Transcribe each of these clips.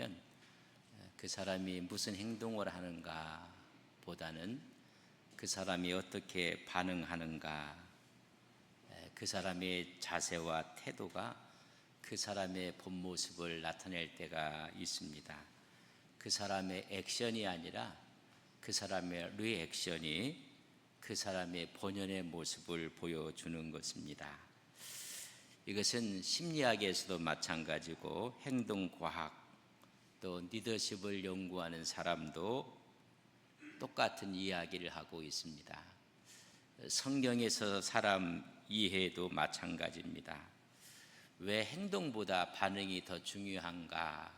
보면 그 사람이 무슨 행동을 하는가 보다는 그 사람이 어떻게 반응하는가, 그 사람의 자세와 태도가 그 사람의 본 모습을 나타낼 때가 있습니다. 그 사람의 액션이 아니라 그 사람의 리액션이 그 사람의 본연의 모습을 보여주는 것입니다. 이것은 심리학에서도 마찬가지고 행동과학 또 리더십을 연구하는 사람도 똑같은 이야기를 하고 있습니다. 성경에서 사람 이해도 마찬가지입니다. 왜 행동보다 반응이 더 중요한가?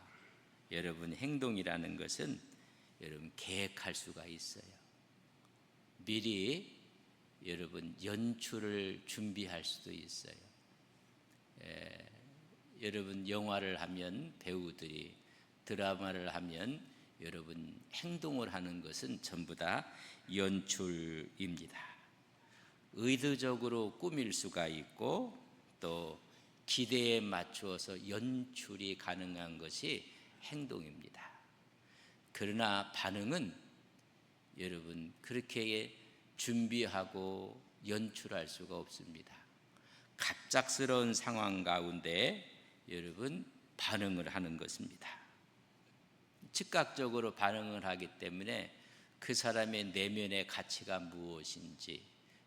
여러분, 행동이라는 것은 여러분 계획할 수가 있어요. 미리 여러분 연출을 준비할 수도 있어요. 여러분 영화를 하면 배우들이, 드라마를 하면 여러분 행동을 하는 것은 전부 다 연출입니다. 의도적으로 꾸밀 수가 있고 또 기대에 맞추어서 연출이 가능한 것이 행동입니다. 그러나 반응은 여러분 그렇게 준비하고 연출할 수가 없습니다. 갑작스러운 상황 가운데 여러분 반응을 하는 것입니다. 즉각적으로 반응을 하기 때문에 그 사람의 내면의 가치가 무엇인지,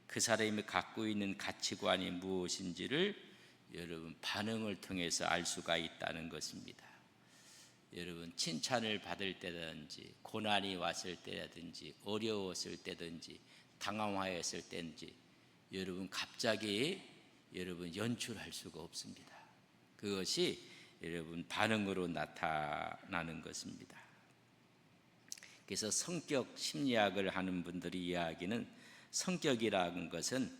그 사람이 갖고 있는 가치관이 무엇인지를 여러분 반응을 통해서 알 수가 있다는 것입니다. 여러분 칭찬을 받을 때든지 고난이 왔을 때라든지 어려웠을 때든지 당황하였을 때든지 여러분 갑자기 여러분 연출할 수가 없습니다. 그것이 여러분 반응으로 나타나는 것입니다. 그래서 성격 심리학을 하는 분들이 이야기는 성격이라는 것은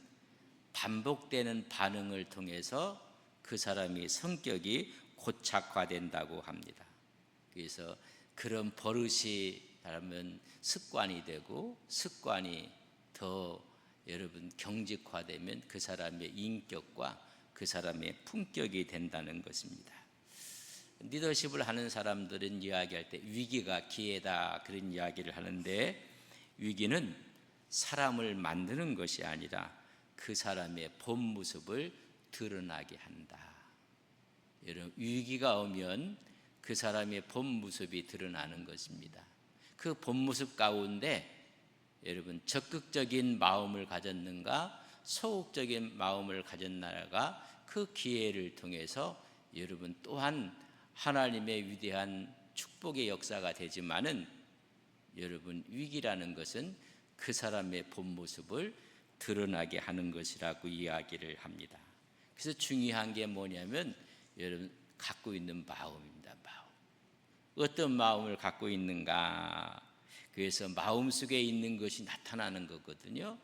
반복되는 반응을 통해서 그 사람이 성격이 고착화된다고 합니다. 그래서 그런 버릇이 하면 습관이 되고 습관이 더 여러분 경직화되면 그 사람의 인격과 그 사람의 품격이 된다는 것입니다. 리더십을 하는 사람들은 이야기할 때 위기가 기회다 그런 이야기를 하는데, 위기는 사람을 만드는 것이 아니라 그 사람의 본 모습을 드러나게 한다. 여러분 위기가 오면 그 사람의 본 모습이 드러나는 것입니다. 그 본 모습 가운데 여러분 적극적인 마음을 가졌는가 소극적인 마음을 가졌나가 그 기회를 통해서 여러분 또한 하나님의 위대한 축복의 역사가 되지만은 여러분 위기라는 것은 그 사람의 본 모습을 드러나게 하는 것이라고 이야기를 합니다. 그래서 중요한 게 뭐냐면 여러분 갖고 있는 마음입니다. 마음. 어떤 마음을 갖고 있는가? 그래서 마음속에 있는 것이 나타나는 거거든요.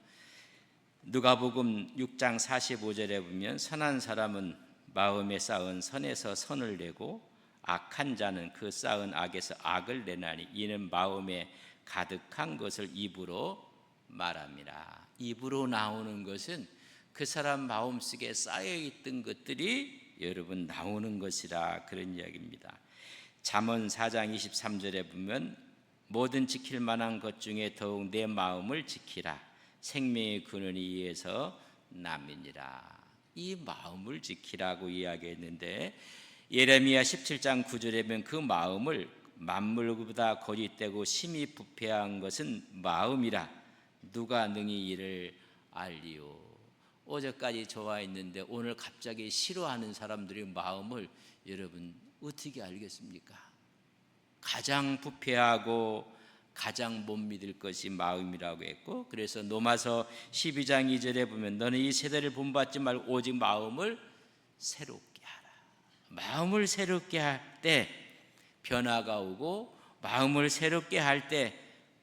누가복음 6장 45절에 보면 선한 사람은 마음에 쌓은 선에서 선을 내고 악한 자는 그 쌓은 악에서 악을 내나니 이는 마음에 가득한 것을 입으로 말합니다. 입으로 나오는 것은 그 사람 마음속에 쌓여있던 것들이 여러분 나오는 것이라 그런 이야기입니다. 잠언 4장 23절에 보면 모든 지킬 만한 것 중에 더욱 내 마음을 지키라. 생명의 근원이 이에서 남이니라. 이 마음을 지키라고 이야기했는데 예레미야 17장 9절에 보면 그 마음을 만물보다 거짓되고 심히 부패한 것은 마음이라. 누가 능히 이를 알리오. 어제까지 좋아했는데 오늘 갑자기 싫어하는 사람들의 마음을 여러분 어떻게 알겠습니까? 가장 부패하고 가장 못 믿을 것이 마음이라고 했고, 그래서 로마서 12장 2절에 보면 너는 이 세대를 본받지 말고 오직 마음을 새롭게 하라. 마음을 새롭게 할 때 변화가 오고 마음을 새롭게 할 때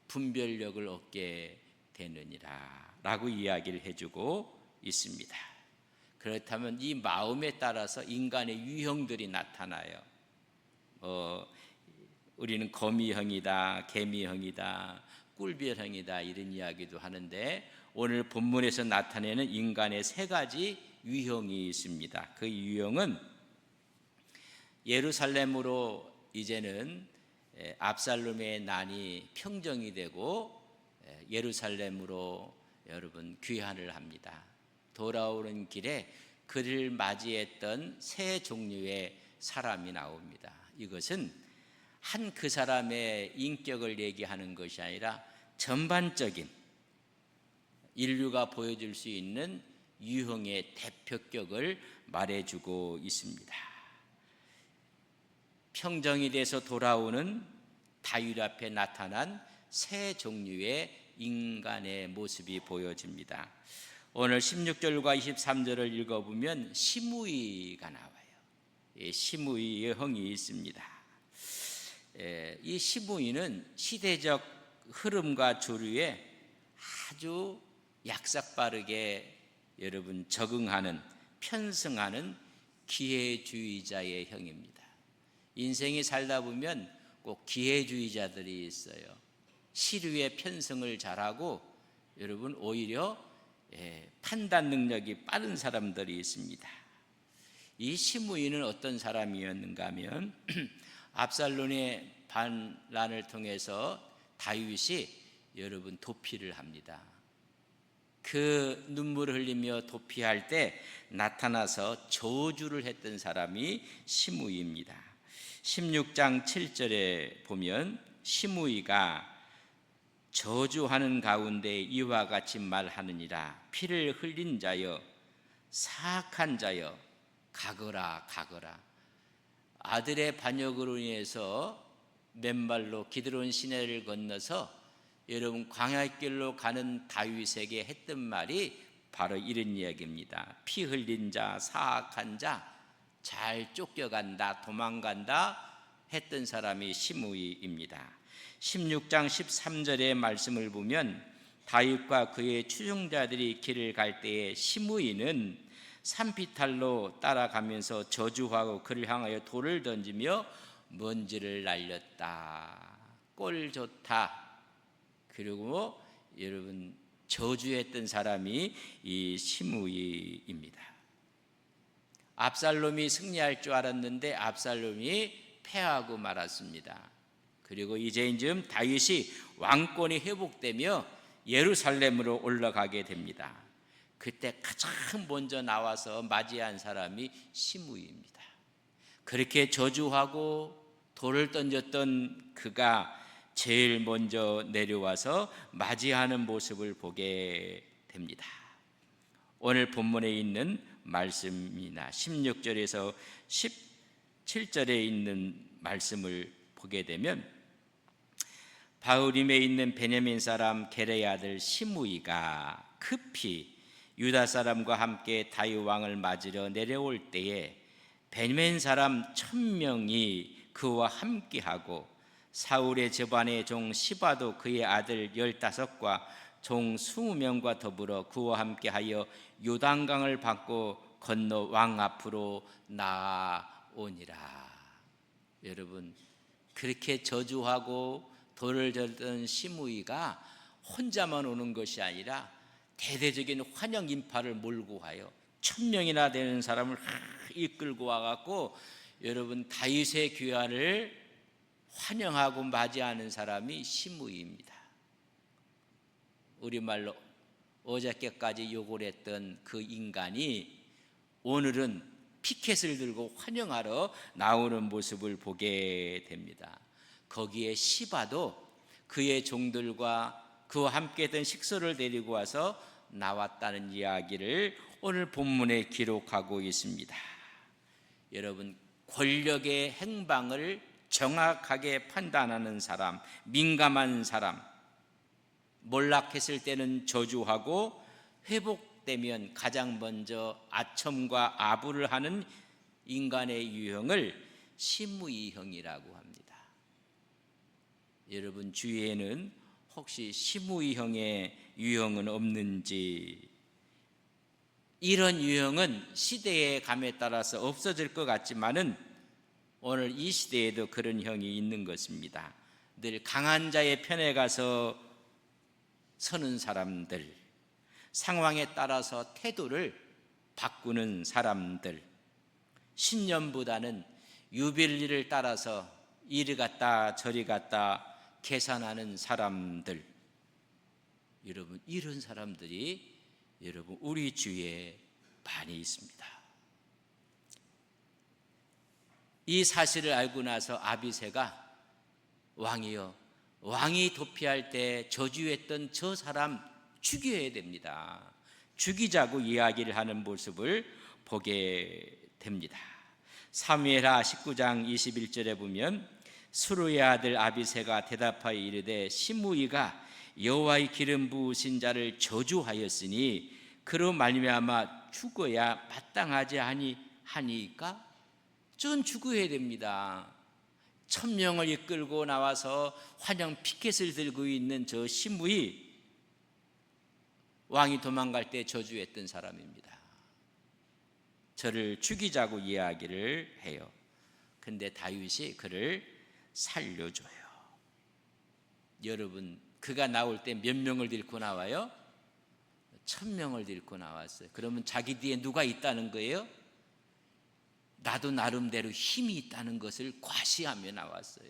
분별력을 얻게 되느니라 라고 이야기를 해주고 있습니다. 그렇다면 이 마음에 따라서 인간의 유형들이 나타나요. 우리는 거미형이다, 개미형이다, 꿀별형이다 이런 이야기도 하는데 오늘 본문에서 나타내는 인간의 세 가지 유형이 있습니다. 그 유형은 예루살렘으로 이제는 압살롬의 난이 평정이 되고 예루살렘으로 여러분 귀환을 합니다. 돌아오는 길에 그를 맞이했던 세 종류의 사람이 나옵니다. 이것은 한 그 사람의 인격을 얘기하는 것이 아니라 전반적인 인류가 보여줄 수 있는 유형의 대표격을 말해주고 있습니다. 평정이 돼서 돌아오는 다윗 앞에 나타난 세 종류의 인간의 모습이 보여집니다. 오늘 16절과 23절을 읽어보면 시므이가 나와요. 시므이의 형이 있습니다. 이 시므이는 시대적 흐름과 주류에 아주 약삭빠르게 여러분 적응하는, 편승하는 기회주의자의 형입니다. 인생이 살다 보면 꼭 기회주의자들이 있어요. 시류의 편승을 잘하고 여러분 오히려 판단 능력이 빠른 사람들이 있습니다. 이 시므이는 어떤 사람이었는가 하면 압살롬의 반란을 통해서 다윗이 여러분 도피를 합니다. 그 눈물을 흘리며 도피할 때 나타나서 저주를 했던 사람이 시므이입니다. 16장 7절에 보면 시므이가 저주하는 가운데 이와 같이 말하느니라. 피를 흘린 자여, 사악한 자여, 가거라 가거라. 아들의 반역으로 인해서 맨발로 기드론 시내를 건너서 여러분 광야길로 가는 다윗에게 했던 말이 바로 이런 이야기입니다. 피 흘린 자, 사악한 자, 잘 쫓겨간다, 도망간다 했던 사람이 시므이입니다. 16장 13절의 말씀을 보면 다윗과 그의 추종자들이 길을 갈 때에 시므이는 산비탈로 따라가면서 저주하고 그를 향하여 돌을 던지며 먼지를 날렸다. 꼴 좋다. 그리고 여러분 저주했던 사람이 이 시므이입니다. 압살롬이 승리할 줄 알았는데 압살롬이 패하고 말았습니다. 그리고 이제쯤 다윗이 왕권이 회복되며 예루살렘으로 올라가게 됩니다. 그때 가장 먼저 나와서 맞이한 사람이 시므이입니다. 그렇게 저주하고 돌을 던졌던 그가 제일 먼저 내려와서 맞이하는 모습을 보게 됩니다. 오늘 본문에 있는 말씀이나 16절에서 17절에 있는 말씀을 보게 되면 바후림에 있는 베냐민 사람 게레의 아들 시므이가 급히 유다 사람과 함께 다윗 왕을 맞으려 내려올 때에 베냐민 사람 1000명이 그와 함께하고 사울의 집안의 종 시바도 그의 아들 15과 종 20명과 더불어 그와 함께하여 요단강을 밟고 건너 왕 앞으로 나아오니라. 여러분 그렇게 저주하고 돌을 졌던 시므이가 혼자만 오는 것이 아니라 대대적인 환영 인파를 몰고 와요. 1000명이나 되는 사람을 이끌고 와갖고 여러분 다윗의 귀환을 환영하고 맞이하는 사람이 시므이입니다. 우리말로 어저께까지 욕을 했던 그 인간이 오늘은 피켓을 들고 환영하러 나오는 모습을 보게 됩니다. 거기에 시바도 그의 종들과 그와 함께했던 식소를 데리고 와서 나왔다는 이야기를 오늘 본문에 기록하고 있습니다. 여러분 권력의 행방을 정확하게 판단하는 사람, 민감한 사람, 몰락했을 때는 저주하고 회복되면 가장 먼저 아첨과 아부를 하는 인간의 유형을 시므이형이라고 합니다. 여러분 주위에는 혹시 시므이형의 유형은 없는지? 이런 유형은 시대의 감에 따라서 없어질 것 같지만은 오늘 이 시대에도 그런 형이 있는 것입니다. 늘 강한 자의 편에 가서 서는 사람들, 상황에 따라서 태도를 바꾸는 사람들, 신념보다는 유빌리를 따라서 이리 갔다 저리 갔다 계산하는 사람들, 여러분 이런 사람들이 여러분 우리 주위에 많이 있습니다. 이 사실을 알고 나서 아비새가 왕이여, 왕이 도피할 때 저주했던 저 사람 죽여야 됩니다. 죽이자고 이야기를 하는 모습을 보게 됩니다. 사무엘하 19장 21절에 보면 수르의 아들 아비새가 대답하여 이르되 시므이가 여호와의 기름 부으신 자를 저주하였으니 그로 말미암아 죽어야 마땅하지 아니하니까. 전 죽어야 됩니다. 1000명을 이끌고 나와서 환영 피켓을 들고 있는 저 시므이, 왕이 도망갈 때 저주했던 사람입니다. 저를 죽이자고 이야기를 해요. 근데 다윗이 그를 살려줘요. 여러분, 그가 나올 때 몇 명을 데리고 나와요? 1000명을 데리고 나왔어요. 그러면 자기 뒤에 누가 있다는 거예요? 나도 나름대로 힘이 있다는 것을 과시하며 나왔어요.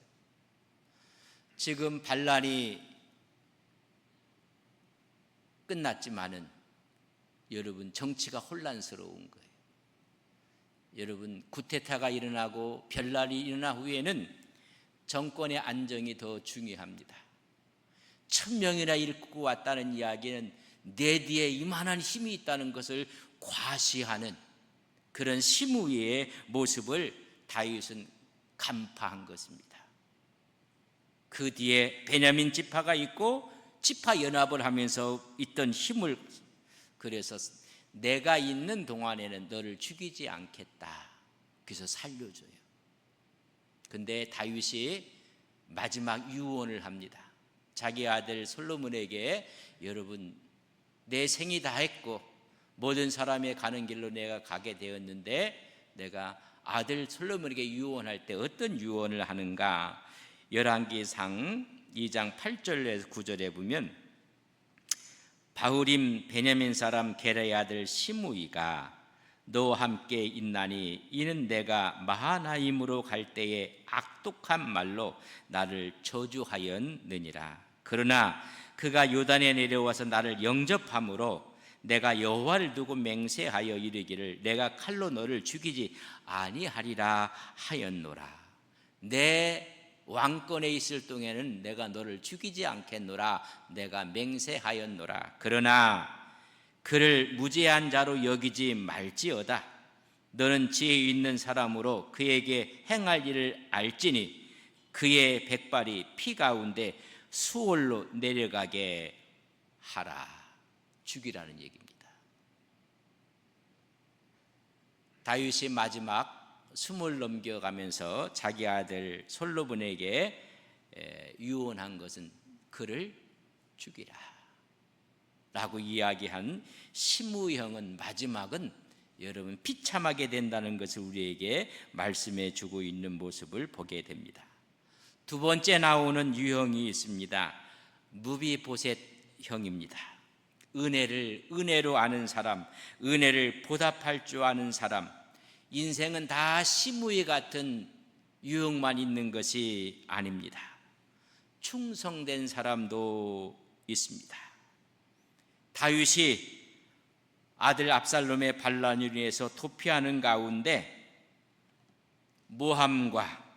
지금 반란이 끝났지만은 여러분 정치가 혼란스러운 거예요. 여러분 쿠데타가 일어나고 별난이 일어난 후에는 정권의 안정이 더 중요합니다. 1000명이나 일구 왔다는 이야기는 내 뒤에 이만한 힘이 있다는 것을 과시하는 그런 시므이의 모습을 다윗은 간파한 것입니다. 그 뒤에 베냐민 지파가 있고 지파 연합을 하면서 있던 힘을, 그래서 내가 있는 동안에는 너를 죽이지 않겠다. 그래서 살려줘요. 근데 다윗이 마지막 유언을 합니다. 자기 아들 솔로몬에게 여러분 내 생이 다 했고 모든 사람이 가는 길로 내가 가게 되었는데 내가 아들 솔로몬에게 유언할 때 어떤 유언을 하는가? 열왕기상 2장 8절에서 9절에 보면 바후림 베냐민 사람 게라의 아들 시므이가 너와 함께 있나니 이는 내가 마하나임으로 갈 때에 악독한 말로 나를 저주하였느니라. 그러나 그가 요단에 내려와서 나를 영접함으로 내가 여호와를 두고 맹세하여 이르기를 내가 칼로 너를 죽이지 아니하리라 하였노라. 내 왕권에 있을 동에는 내가 너를 죽이지 않겠노라. 내가 맹세하였노라. 그러나 그를 무죄한 자로 여기지 말지어다. 너는 지혜 있는 사람으로 그에게 행할 일을 알지니 그의 백발이 피 가운데 수월로 내려가게 하라. 죽이라는 얘기입니다. 다윗이 마지막 숨을 넘겨가면서 자기 아들 솔로몬에게 유언한 것은 그를 죽이라 라고 이야기한 시므형은 마지막은 여러분 비참하게 된다는 것을 우리에게 말씀해 주고 있는 모습을 보게 됩니다. 두 번째 나오는 유형이 있습니다. 무비보셋형입니다. 은혜를 은혜로 아는 사람, 은혜를 보답할 줄 아는 사람. 인생은 다 시므이 같은 유형만 있는 것이 아닙니다. 충성된 사람도 있습니다. 다윗이 아들 압살롬의 반란으로 인해서 도피하는 가운데 모함과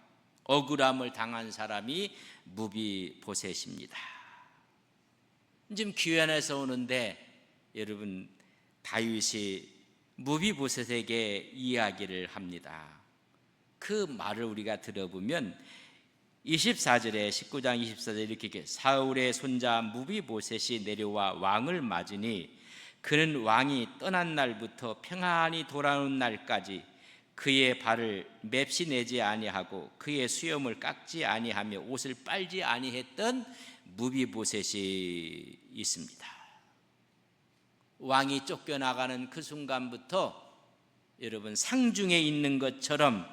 억울함을 당한 사람이 무비보셋입니다. 지금 귀환에서 오는데 여러분 다윗이 무비보셋에게 이야기를 합니다. 그 말을 우리가 들어보면 24절에 19장 24절에 이렇게 사울의 손자 무비보셋이 내려와 왕을 맞으니 그는 왕이 떠난 날부터 평안히 돌아오는 날까지 그의 발을 맵시 내지 아니하고 그의 수염을 깎지 아니하며 옷을 빨지 아니했던 무비보셋이 있습니다. 왕이 쫓겨나가는 그 순간부터 여러분 상중에 있는 것처럼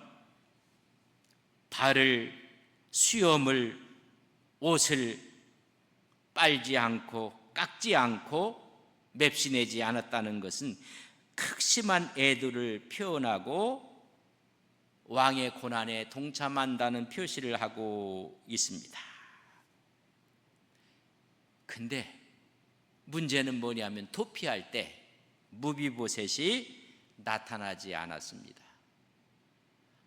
발을, 수염을, 옷을 빨지 않고 깎지 않고 맵시 내지 않았다는 것은 극심한 애도를 표현하고 왕의 고난에 동참한다는 표시를 하고 있습니다. 근데 문제는 뭐냐면 도피할 때 무비보셋이 나타나지 않았습니다.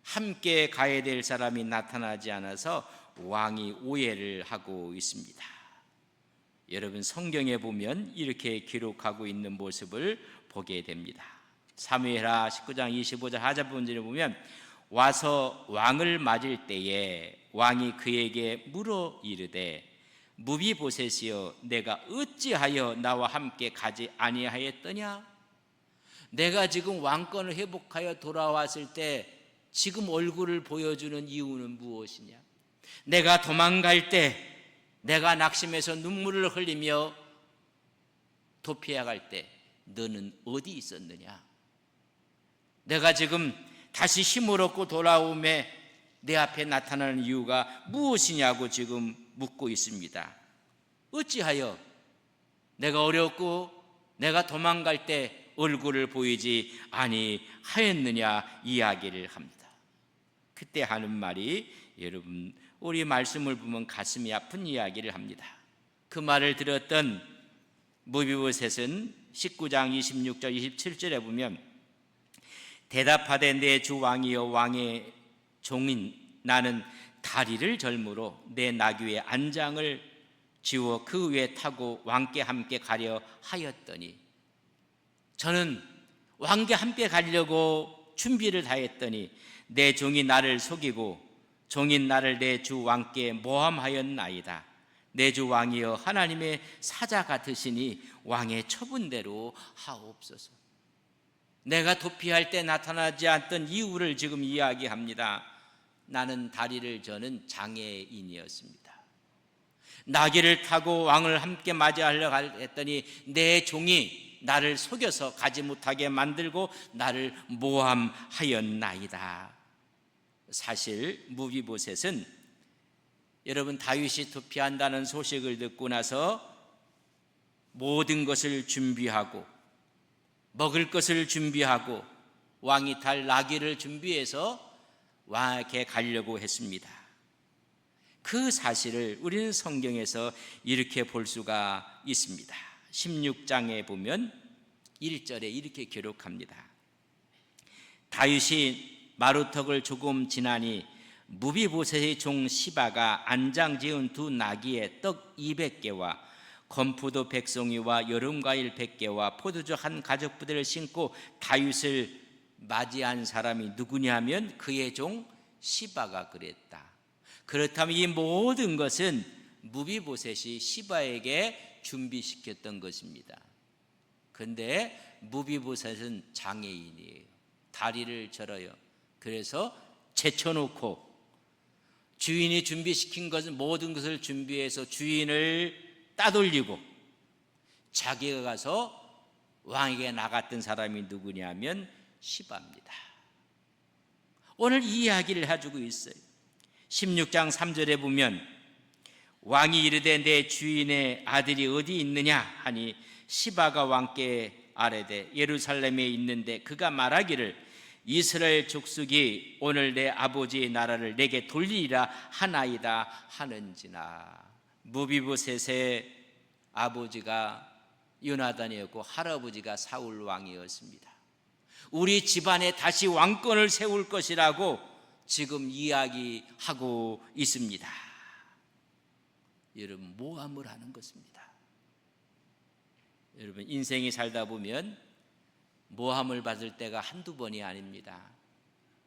함께 가야 될 사람이 나타나지 않아서 왕이 오해를 하고 있습니다. 여러분, 성경에 보면 이렇게 기록하고 있는 모습을 보게 됩니다. 사무엘하 19장 25절 하자본절에 보면 와서 왕을 맞을 때에 왕이 그에게 물어 이르되 무비보셋이여 내가 어찌하여 나와 함께 가지 아니하였더냐? 내가 지금 왕권을 회복하여 돌아왔을 때 지금 얼굴을 보여주는 이유는 무엇이냐? 내가 도망갈 때, 내가 낙심해서 눈물을 흘리며 도피해 갈 때 너는 어디 있었느냐? 내가 지금 다시 힘을 얻고 돌아오매 내 앞에 나타나는 이유가 무엇이냐고 지금 묻고 있습니다. 어찌하여 내가 어렵고 내가 도망갈 때 얼굴을 보이지 아니하였느냐 이야기를 합니다. 그때 하는 말이 여러분 우리 말씀을 보면 가슴이 아픈 이야기를 합니다. 그 말을 들었던 무비보셋은 19장 26절 27절에 보면 대답하되 내 주 왕이여 왕의 종인 나는 다리를 절므로 내 나귀의 안장을 지워 그 위에 타고 왕께 함께 가려 하였더니 저는 왕께 함께 가려고 준비를 다 했더니 내 종이 나를 속이고 종인 나를 내 주 왕께 모함하였나이다. 내 주 왕이여 하나님의 사자 같으시니 왕의 처분대로 하옵소서. 내가 도피할 때 나타나지 않던 이유를 지금 이야기합니다. 나는 다리를 저는 장애인이었습니다. 나귀를 타고 왕을 함께 맞이하려고 했더니 내 종이 나를 속여서 가지 못하게 만들고 나를 모함하였나이다. 사실 무비보셋은 여러분 다윗이 도피한다는 소식을 듣고 나서 모든 것을 준비하고 먹을 것을 준비하고 왕이 탈 나귀를 준비해서 왕에게 가려고 했습니다. 그 사실을 우리는 성경에서 이렇게 볼 수가 있습니다. 16장에 보면 1절에 이렇게 기록합니다. 다윗이 마루턱을 조금 지나니 무비보셋의 종 시바가 안장 지은 두 나귀에 떡 200개와 건포도 100송이와 여름과일 100개와 포도주 한 가죽부대를 신고 다윗을 맞이한 사람이 누구냐면 그의 종 시바가 그랬다. 그렇다면 이 모든 것은 무비보셋이 시바에게 준비시켰던 것입니다. 그런데 무비보셋은 장애인이에요. 다리를 절어요. 그래서 제쳐놓고 주인이 준비시킨 것은 모든 것을 준비해서 주인을 따돌리고 자기가 가서 왕에게 나갔던 사람이 누구냐면 시바입니다. 오늘 이 이야기를 해주고 있어요. 16장 3절에 보면 왕이 이르되 내 주인의 아들이 어디 있느냐 하니 시바가 왕께 아뢰되 예루살렘에 있는데 그가 말하기를 이스라엘 족속이 오늘 내 아버지의 나라를 내게 돌리리라 하나이다 하는지나. 무비보셋의 아버지가 요나단이었고 할아버지가 사울 왕이었습니다. 우리 집안에 다시 왕권을 세울 것이라고 지금 이야기하고 있습니다. 여러분, 모함을 하는 것입니다. 여러분, 인생이 살다 보면 모함을 받을 때가 한두 번이 아닙니다.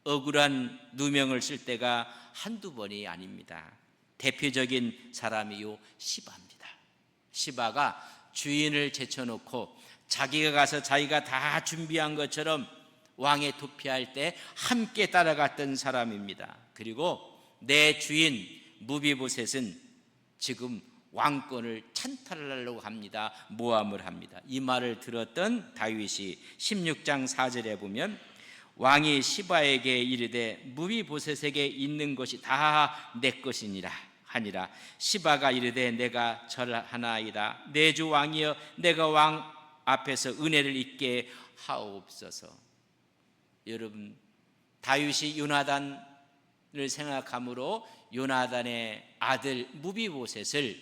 억울한 누명을 쓸 때가 한두 번이 아닙니다. 대표적인 사람이 요 시바입니다. 시바가 주인을 제쳐놓고 자기가 가서 자기가 다 준비한 것처럼 왕에 도피할 때 함께 따라갔던 사람입니다. 그리고 내 주인 무비보셋은 지금 왕권을 찬탈하려고 합니다. 모함을 합니다. 이 말을 들었던 다윗이 16장 4절에 보면 왕이 시바에게 이르되 무비보셋에게 있는 것이 다 내 것이니라 하니라. 시바가 이르되 내가 절하나이다. 내 주 왕이여 내가 왕 앞에서 은혜를 잊게 하옵소서. 여러분, 다윗이 요나단을 생각함으로 요나단의 아들 무비보셋을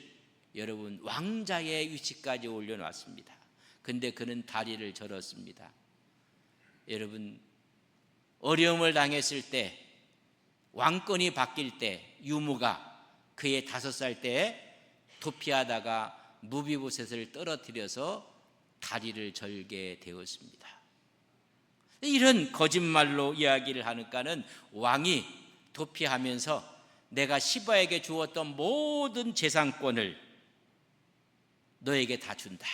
여러분 왕자의 위치까지 올려놨습니다. 근데 그는 다리를 절었습니다. 여러분 어려움을 당했을 때, 왕권이 바뀔 때, 유무가 그의 5살 때에 도피하다가 무비보셋을 떨어뜨려서 다리를 절게 되었습니다. 이런 거짓말로 이야기를 하니까는 왕이 도피하면서 내가 시바에게 주었던 모든 재산권을 너에게 다 준다.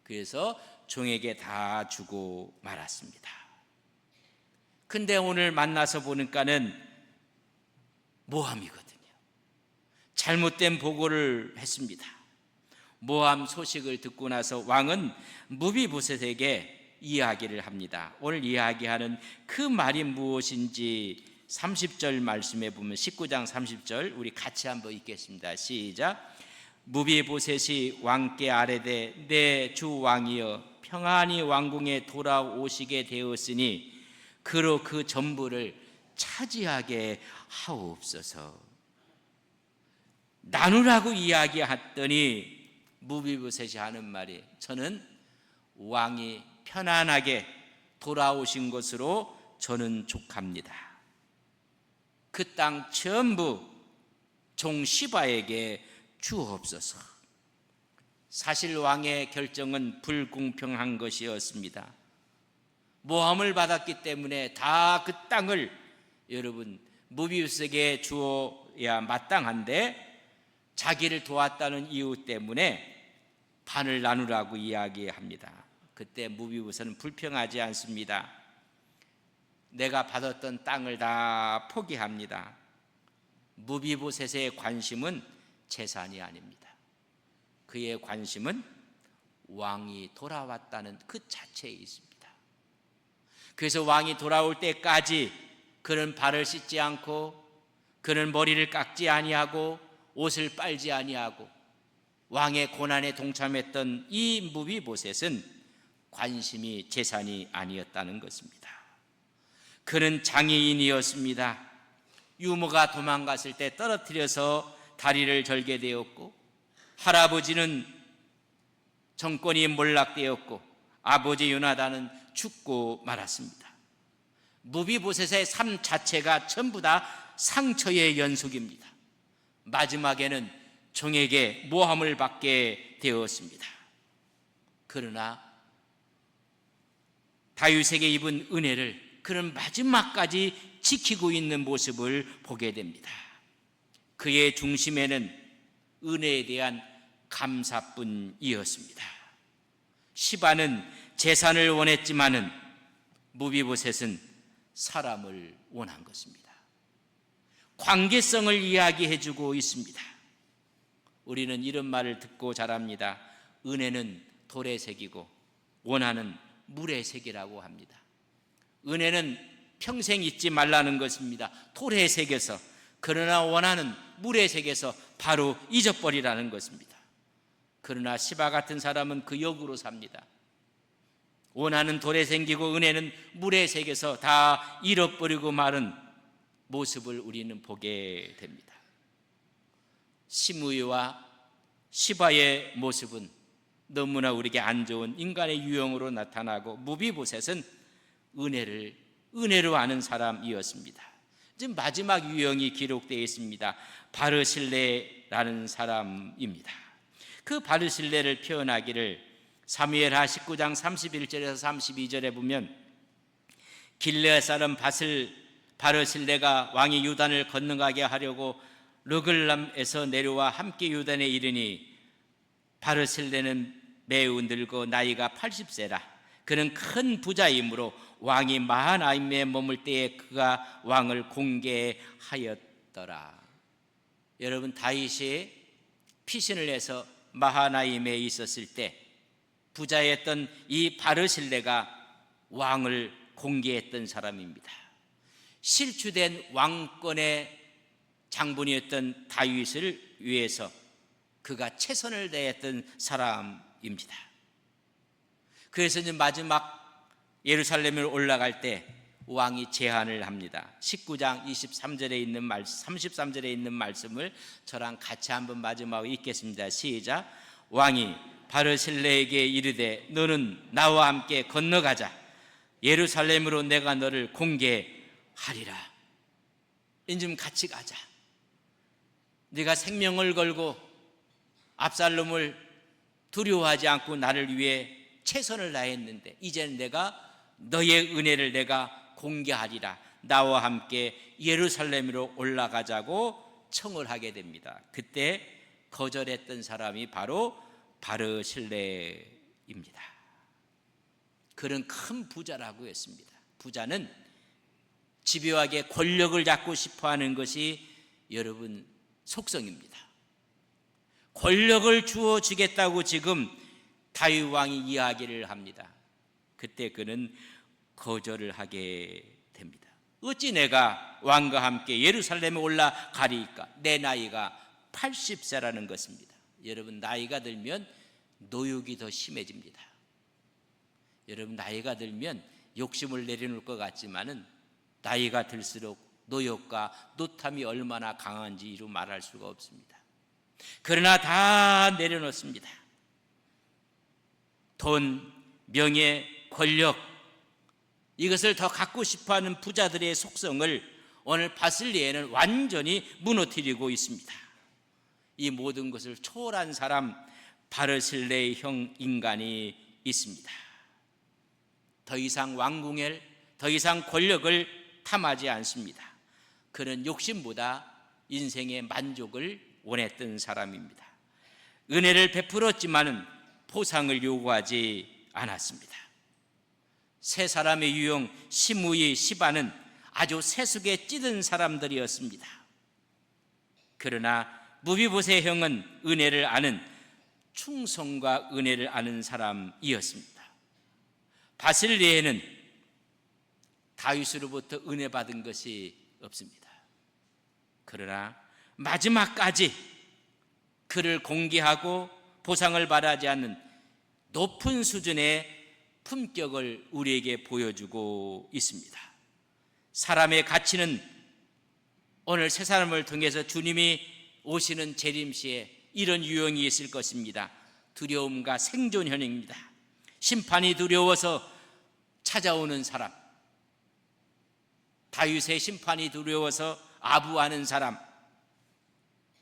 그래서 종에게 다 주고 말았습니다. 근데 오늘 만나서 보니까는 모함이거든요. 잘못된 보고를 했습니다. 모함 소식을 듣고 나서 왕은 무비보셋에게 이야기를 합니다. 오늘 이야기하는 그 말이 무엇인지 30절 말씀에 보면 19장 30절 우리 같이 한번 읽겠습니다. 시작. 무비보셋이 왕께 아뢰되 내 주 왕이여 평안히 왕궁에 돌아오시게 되었으니 그로 그 전부를 차지하게 하옵소서. 나누라고 이야기했더니 무비보셋이 하는 말이 저는 왕이 편안하게 돌아오신 것으로 저는 족합니다. 그 땅 전부 종 시바에게 주옵소서. 사실 왕의 결정은 불공평한 것이었습니다. 모함을 받았기 때문에 다 그 땅을 여러분 무비보셋에게 주어야 마땅한데 자기를 도왔다는 이유 때문에 반을 나누라고 이야기합니다. 그때 무비보셋은 불평하지 않습니다. 내가 받았던 땅을 다 포기합니다. 무비보셋의 관심은 재산이 아닙니다. 그의 관심은 왕이 돌아왔다는 그 자체에 있습니다. 그래서 왕이 돌아올 때까지 그는 발을 씻지 않고 그는 머리를 깎지 아니하고 옷을 빨지 아니하고 왕의 고난에 동참했던 이 무비보셋은 관심이 재산이 아니었다는 것입니다. 그는 장애인이었습니다. 유모가 도망갔을 때 떨어뜨려서 다리를 절게 되었고 할아버지는 정권이 몰락되었고 아버지 요나단은 죽고 말았습니다. 무비보셋의 삶 자체가 전부 다 상처의 연속입니다. 마지막에는 종에게 모함을 받게 되었습니다. 그러나 다윗에게 입은 은혜를 그는 마지막까지 지키고 있는 모습을 보게 됩니다. 그의 중심에는 은혜에 대한 감사뿐이었습니다. 시바는 재산을 원했지만은 무비보셋은 사람을 원한 것입니다. 관계성을 이야기해주고 있습니다. 우리는 이런 말을 듣고 자랍니다. 은혜는 돌의 색이고 원한은 물의 색이라고 합니다. 은혜는 평생 잊지 말라는 것입니다. 돌의 색에서. 그러나 원한은 물의 색에서 바로 잊어버리라는 것입니다. 그러나 시바 같은 사람은 그 역으로 삽니다. 원한은 돌에 생기고 은혜는 물의 색에서 다 잃어버리고 마른 모습을 우리는 보게 됩니다. 시므이와 시바의 모습은 너무나 우리에게 안 좋은 인간의 유형으로 나타나고 무비보셋은 은혜로 아는 사람이었습니다. 지금 마지막 유형이 기록되어 있습니다. 바르실레라는 사람입니다. 그 바르실레를 표현하기를 사무엘하 19장 31절에서 32절에 보면 길르앗 사람 바르실레가 왕이 요단을 건너가게 하려고 르글람에서 내려와 함께 요단에 이르니 바르실레는 매우 늙어 나이가 80세라. 그는 큰 부자이므로 왕이 마하나임에 머물 때에 그가 왕을 공개하였더라. 여러분 다윗이 피신을 해서 마하나임에 있었을 때 부자였던 이 바르실레가 왕을 공개했던 사람입니다. 실추된 왕권의 장본이었던 다윗을 위해서 그가 최선을 다했던 사람입니다. 그래서 이제 마지막 예루살렘을 올라갈 때 왕이 제안을 합니다. 19장 23절에 있는 33절에 있는 말씀을 저랑 같이 한번 마지막으로 읽겠습니다. 시작. 왕이 바르실레에게 이르되 너는 나와 함께 건너가자. 예루살렘으로 내가 너를 공개하리라. 이제 같이 가자. 네가 생명을 걸고 압살롬을 두려워하지 않고 나를 위해 최선을 다했는데 이제는 내가 너의 은혜를 내가 공개하리라. 나와 함께 예루살렘으로 올라가자고 청을 하게 됩니다. 그때 거절했던 사람이 바로 바르실레입니다. 그는 큰 부자라고 했습니다. 부자는 집요하게 권력을 잡고 싶어하는 것이 여러분 속성입니다. 권력을 주어주겠다고 지금 다윗 왕이 이야기를 합니다. 그때 그는 거절을 하게 됩니다. 어찌 내가 왕과 함께 예루살렘에 올라가리까? 내 나이가 80세라는 것입니다. 여러분 나이가 들면 노욕이 더 심해집니다. 여러분 나이가 들면 욕심을 내려놓을 것 같지만은 나이가 들수록 노욕과 노탐이 얼마나 강한지 이루 말할 수가 없습니다. 그러나 다 내려놓습니다. 돈, 명예, 권력 이것을 더 갖고 싶어하는 부자들의 속성을 오늘 바슬리에는 완전히 무너뜨리고 있습니다. 이 모든 것을 초월한 사람 바르실레의 형 인간이 있습니다. 더 이상 왕궁을 더 이상 권력을 탐하지 않습니다. 그는 욕심보다 인생의 만족을 원했던 사람입니다. 은혜를 베풀었지만은 포상을 요구하지 않았습니다. 세 사람의 유형 시므이, 시바는 아주 세속에 찌든 사람들이었습니다. 그러나 무비보셋 형은 은혜를 아는 충성과 은혜를 아는 사람이었습니다. 바슬리에는 다윗으로부터 은혜 받은 것이 없습니다. 그러나 마지막까지 그를 공개하고 보상을 바라지 않는 높은 수준의 품격을 우리에게 보여주고 있습니다. 사람의 가치는 오늘 세 사람을 통해서 주님이 오시는 재림시에 이런 유형이 있을 것입니다. 두려움과 생존현입니다. 심판이 두려워서 찾아오는 사람, 다윗의 심판이 두려워서 아부하는 사람,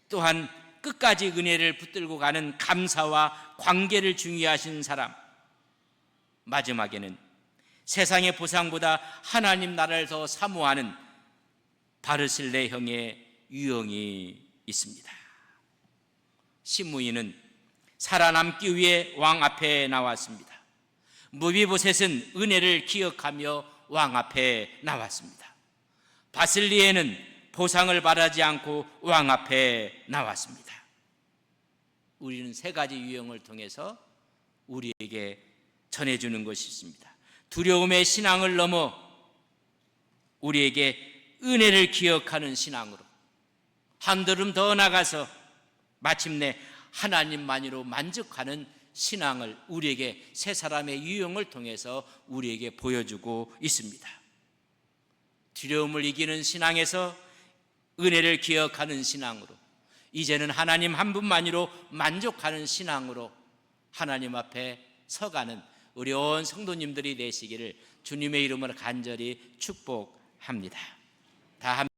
또한 끝까지 은혜를 붙들고 가는 감사와 관계를 중요하신 사람, 마지막에는 세상의 보상보다 하나님 나라를 더 사모하는 바르실레 형의 유형이 있습니다. 시므이는 살아남기 위해 왕 앞에 나왔습니다. 무비보셋은 은혜를 기억하며 왕 앞에 나왔습니다. 바슬리에는 보상을 바라지 않고 왕 앞에 나왔습니다. 우리는 세 가지 유형을 통해서 우리에게 전해주는 것이 있습니다. 두려움의 신앙을 넘어 우리에게 은혜를 기억하는 신앙으로 한 걸음 더 나가서 마침내 하나님만으로 만족하는 신앙을 우리에게 세 사람의 유형을 통해서 우리에게 보여주고 있습니다. 두려움을 이기는 신앙에서 은혜를 기억하는 신앙으로, 이제는 하나님 한 분만으로 만족하는 신앙으로 하나님 앞에 서가는 우리 온 성도님들이 되시기를 주님의 이름으로 간절히 축복합니다. 다